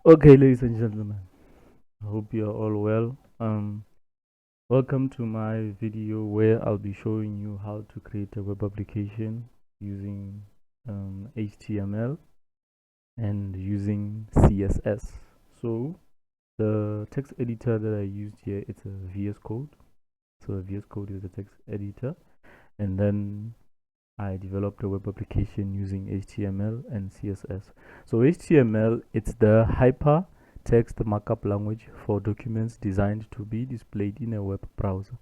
Okay, ladies and gentlemen, I hope you are all well. Welcome to my video where I'll be showing you how to create a web application using HTML and using CSS. So the text editor that I used here, it's a VS Code. So VS Code is the text editor, and then I developed a web application using HTML and CSS. So HTML, it's the Hyper Text Markup Language for documents designed to be displayed in a web browser.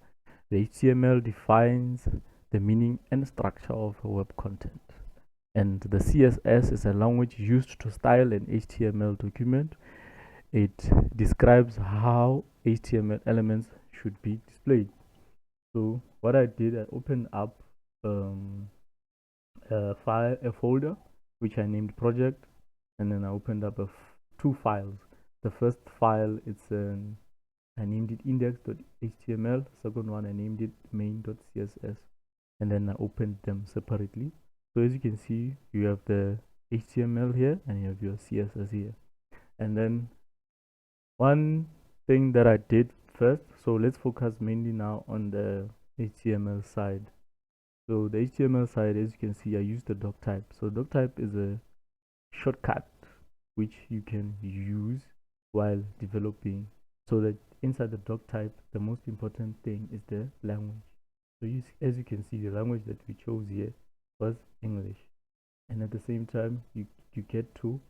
The HTML defines the meaning and structure of a web content. And the CSS is a language used to style an HTML document. It describes how HTML elements should be displayed. So what I did, I opened up a folder which I named project, and then I opened up two files. The first file, I named it index.html. Second one, I named it main.css, and then I opened them separately. So as you can see, you have the HTML here and you have your CSS here. And then one thing that I did first, so let's focus mainly now on the HTML side. So the HTML side, as you can see, I used the doc type. So doc type is a shortcut which you can use while developing, so that inside the doc type, the most important thing is the language. So as you can see, the language that we chose here was English. And at the same time, you get to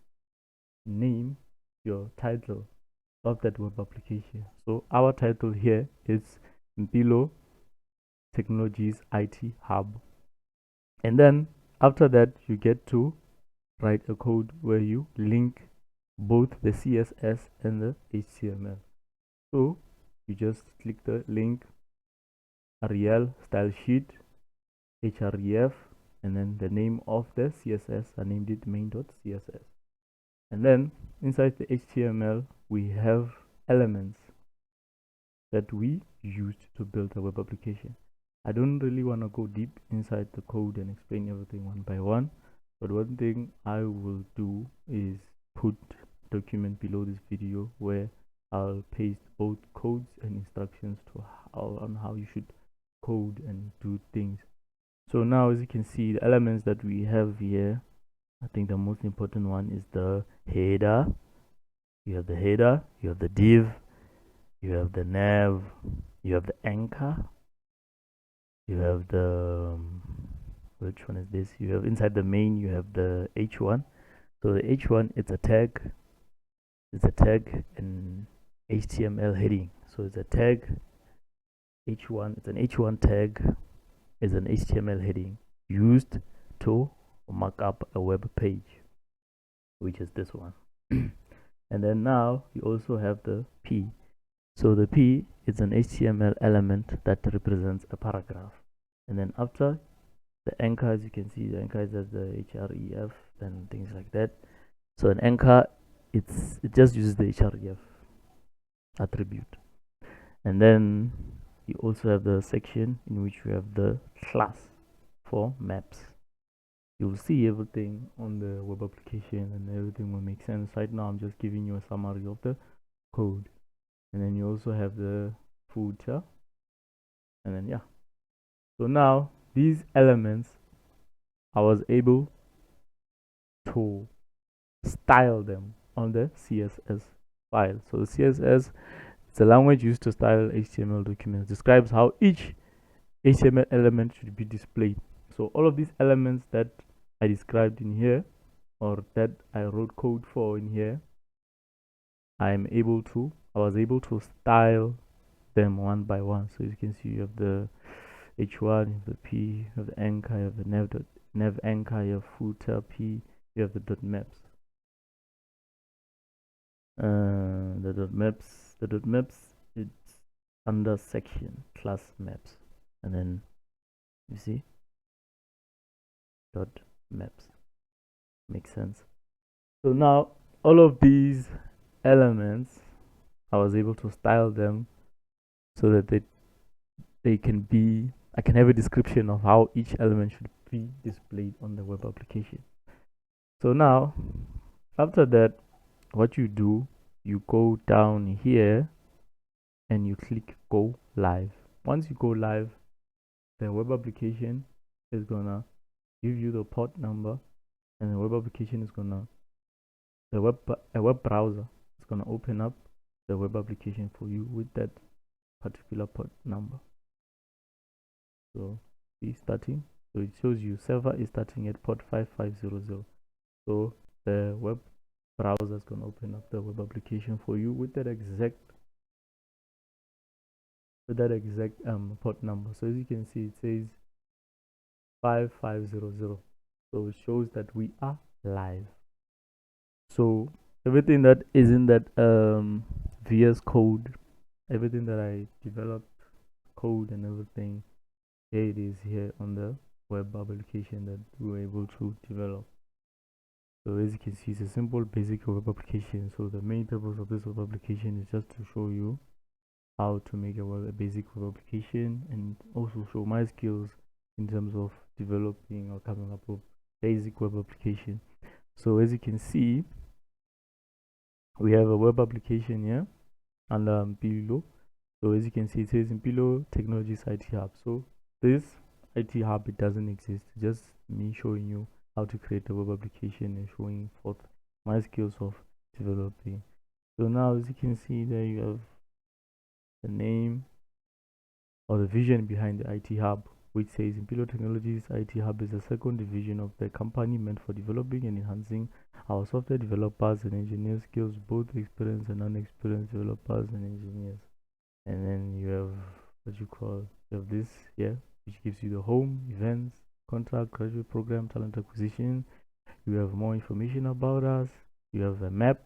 name your title of that web application. So our title here is Mpilo Technologies IT Hub. And then after that, you get to write a code where you link both the CSS and the HTML. So you just click the link Arial style sheet href, and then the name of the CSS, I named it main.css. And then inside the HTML, we have elements that we used to build a web application. I don't really want to go deep inside the code and explain everything one by one, but one thing I will do is put a document below this video where I'll paste both codes and instructions on how you should code and do things. So now, as you can see, the elements that we have here, I think the most important one is the header. You have the header, you have the div, you have the nav, you have the anchor, you have the which one is this? You have inside the main, you have the h1. So the h1, it's a tag and HTML heading. So it's a tag h1. It's an h1 tag. Is an HTML heading used to mark up a web page, which is this one. And then now you also have the p. So the p is an HTML element that represents a paragraph. And then after the anchor, as you can see, the anchor is the href and things like that. So an anchor, it just uses the href attribute. And then you also have the section in which you have the class for maps. You'll see everything on the web application and everything will make sense. Right now I'm just giving you a summary of the code. And then you also have the footer, and then yeah. So now these elements, I was able to style them on the CSS file. So the CSS, it's a language used to style HTML documents. Describes how each HTML element should be displayed. So all of these elements that I described in here, or that I wrote code for in here, I was able to style them one by one. So you can see you have the h1, you have the p, you have the anchor, you have the nav anchor, you have footer p, you have the dot maps. The dot maps, it's under section class maps, and then you see dot maps. Makes sense. So now all of these elements, I was able to style them so that they can be, I can have a description of how each element should be displayed on the web application. So now after that, what you do, you go down here and you click go live. Once you go live, the web application is gonna give you the port number, and the web application is gonna a web browser is gonna open up the web application for you with that particular port number. So see starting. So it shows you server is starting at port 5500. So the web browser is gonna open up the web application for you with that exact port number. So as you can see, it says 5500. So it shows that we are live. So everything that is in that VS code, everything that I developed, code and everything, here it is here on the web application that we were able to develop. So as you can see, it's a simple basic web application. So the main purpose of this web application is just to show you how to make a basic web application, and also show my skills in terms of developing or coming up with basic web application. So as you can see, we have a web application here under Mpilo. So as you can see, it says Mpilo Technologies IT Hub. So this IT Hub, it doesn't exist. Just me showing you how to create a web application and showing forth my skills of developing. So now as you can see, there you have the name or the vision behind the IT Hub, which says Mpilo Technologies IT Hub is a second division of the company meant for developing and enhancing our software developers and engineers skills, both experienced and unexperienced developers and engineers. And then you have what you have this here, which gives you the home, events, contract, graduate program, talent acquisition. You have more information about us. You have a map,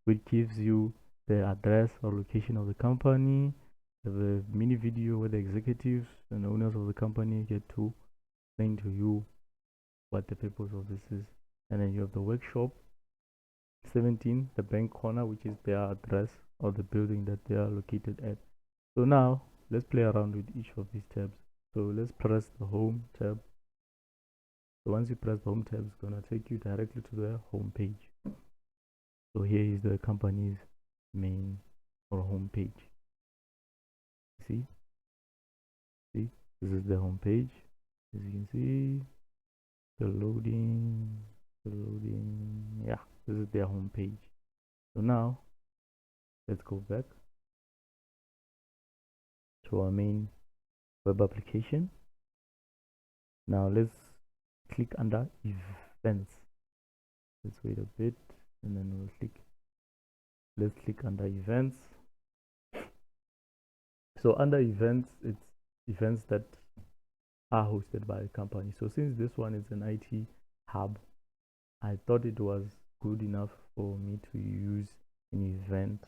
which gives you the address or location of the company. You have a mini video where the executives and owners of the company get to explain to you what the purpose of this is. And then you have the workshop 17, the bank corner, which is their address or the building that they are located at. So now let's play around with each of these tabs. So let's press the home tab. So once you press the home tab, it's gonna take you directly to the home page. So here is the company's main or home page. See, this is the home page. As you can see, the loading. Yeah, this is their home page. So now let's go back to our main web application. Now let's click under events. Let's wait a bit and then let's click under events. So under events, it's events that are hosted by a company. So since this one is an IT hub, I thought it was good enough for me to use an event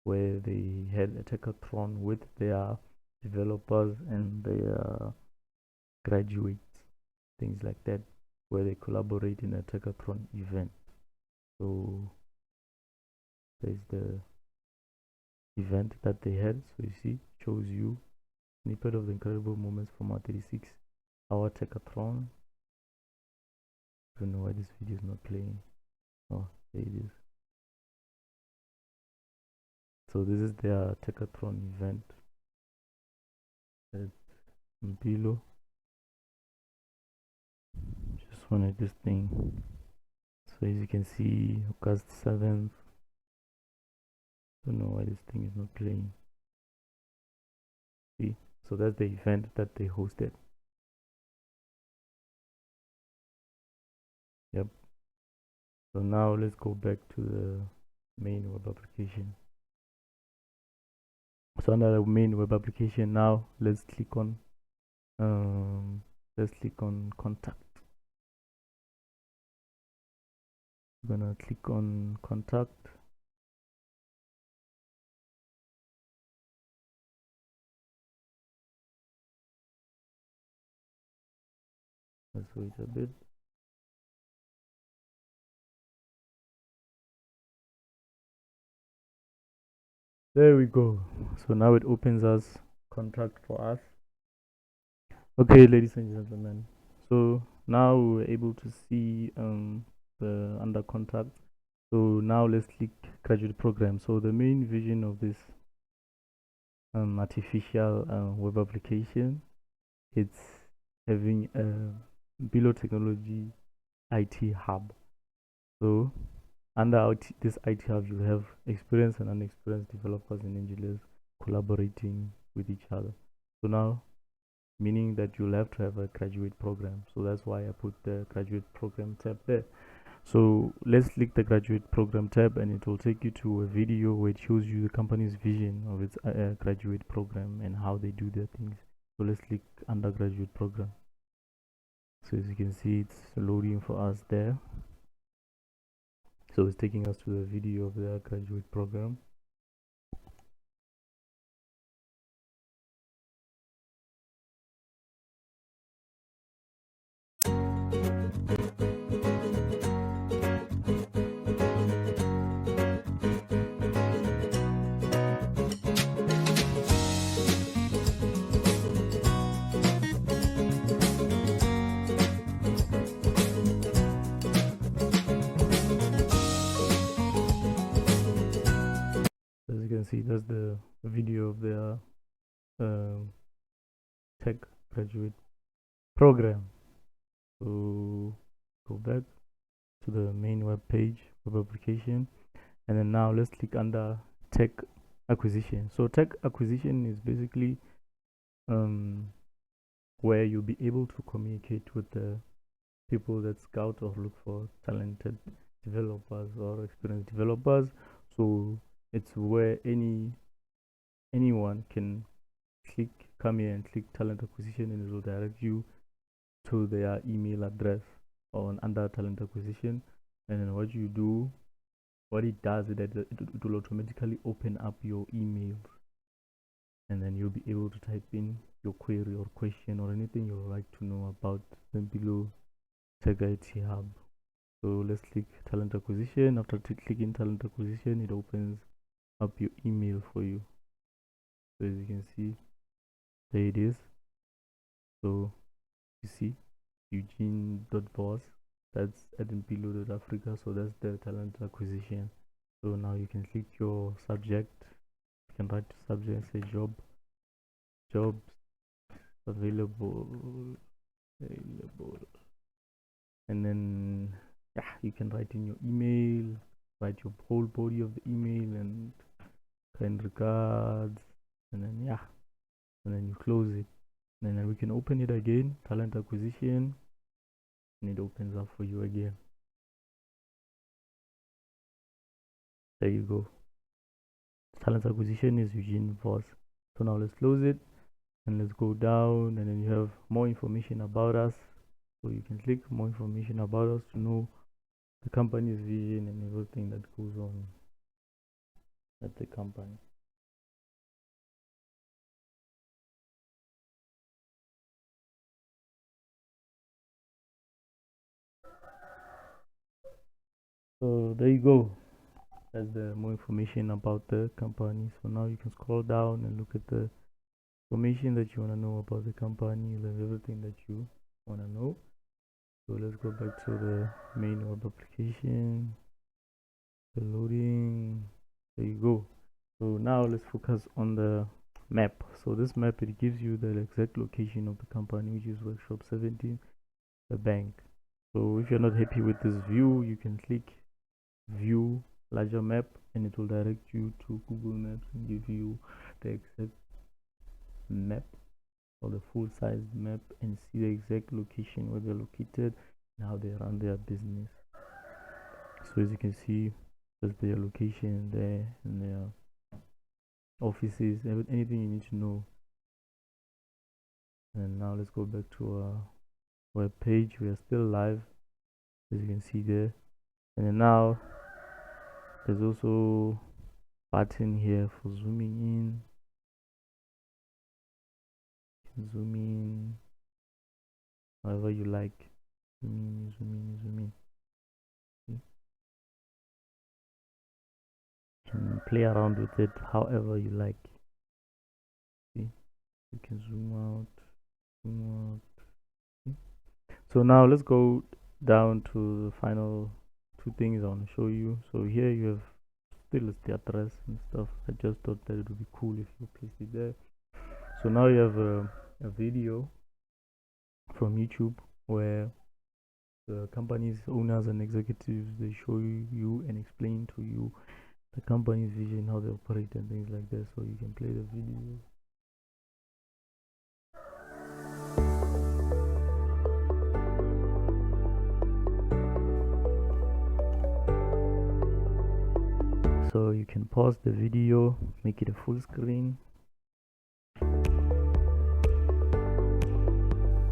where they had a hackathon with their developers and their graduates, things like that, where they collaborate in a hackathon event. So there's the event that they had. So you see, shows you snippet of the incredible moments from our 36-hour hackathon. I don't know why this video is not playing. Oh, there it is. So this is their hackathon event at Mpilo. Just wanted this thing. So as you can see, August 7th. Don't know why this thing is not playing. See, so that's the event that they hosted. Yep. So now let's go back to the main web application. So under the main web application, now let's click on contact. We're gonna click on contact. Let's wait a bit. There we go. So now it opens us contact for us. Okay, ladies and gentlemen. So now we're able to see the under contact. So now let's click graduate program. So the main vision of this artificial web application, it's having a below technology IT hub. So under this IT hub, you have experienced and unexperienced developers and engineers collaborating with each other. So now, meaning that you'll have to have a graduate program. So that's why I put the graduate program tab there. So let's click the graduate program tab, and it will take you to a video where it shows you the company's vision of its graduate program and how they do their things. So let's click undergraduate program. So as you can see, it's loading for us there. So it's taking us to the video of the graduate program. As you can see, that's the video of their tech graduate program. So go back to the main web page, web application, and then now let's click under tech acquisition. So tech acquisition is basically where you'll be able to communicate with the people that scout or look for talented developers or experienced developers. So it's where anyone can come here and click talent acquisition, and it will direct you to their email address on under talent acquisition. And then what you do, what it does is that it will automatically open up your email, and then you'll be able to type in your query or question or anything you would like to know about the below Tech IT Hub. So let's click talent acquisition. After clicking talent acquisition, it opens up your email for you. So as you can see, there it is. So you see eugene.boss, that's @below.africa. So that's the talent acquisition. So now you can click your subject. You can write subject, say jobs available, and then yeah, you can write in your email, write your whole body of the email and kind regards, and then yeah, and then you close it, and then we can open it again, talent acquisition, and it opens up for you again. There you go. Talent acquisition is Eugene Voss. So now let's close it and let's go down, and then you have more information about us. So you can click more information about us to know the company's vision and everything that goes on at the company. So there you go. That's the more information about the company. So now you can scroll down and look at the information that you want to know about the company. You have everything that you want to know. So let's go back to the main web application. The loading. There you go. So now let's focus on the map. So this map, it gives you the exact location of the company, which is workshop 17, the bank. So if you're not happy with this view, you can click view larger map, and it will direct you to Google Maps and give you the exact map or the full size map and see the exact location where they're located and how they run their business. So as you can see, there's their location there and their offices, anything you need to know. And now let's go back to our web page. We are still live, as you can see there. And then now there's also button here for zooming in. You can zoom in however you like. Zoom in, zoom in, zoom in. Okay. You can play around with it however you like. See, you can zoom out, zoom out. Okay. So now let's go down to the final two things I want to show you. So here you have still the address and stuff. I just thought that it would be cool if you placed it there. So now you have a video from YouTube where the company's owners and executives, they show you and explain to you the company's vision, how they operate and things like that. So you can play the video. So you can pause the video, make it a full screen.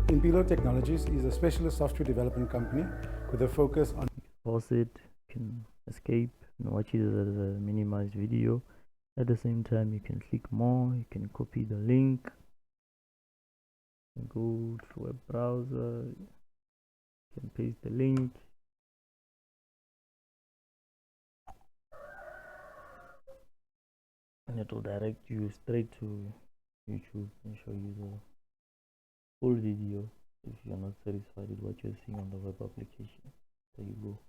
Impilo Technologies is a specialist software development company with a focus on... Pause it, you can escape and watch it as a minimized video. At the same time, you can click more, you can copy the link, go to web browser, you can paste the link. And it will direct you straight to YouTube and show you the full video if you're not satisfied with what you're seeing on the web application. There you go.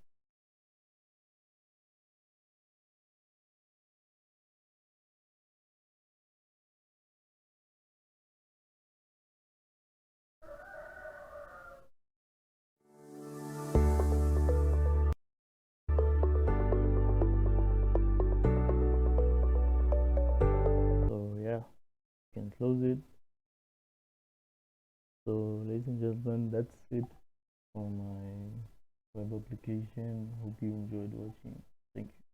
So yeah, you can close it. So ladies and gentlemen, that's it for my web application. Hope you enjoyed watching. Thank you.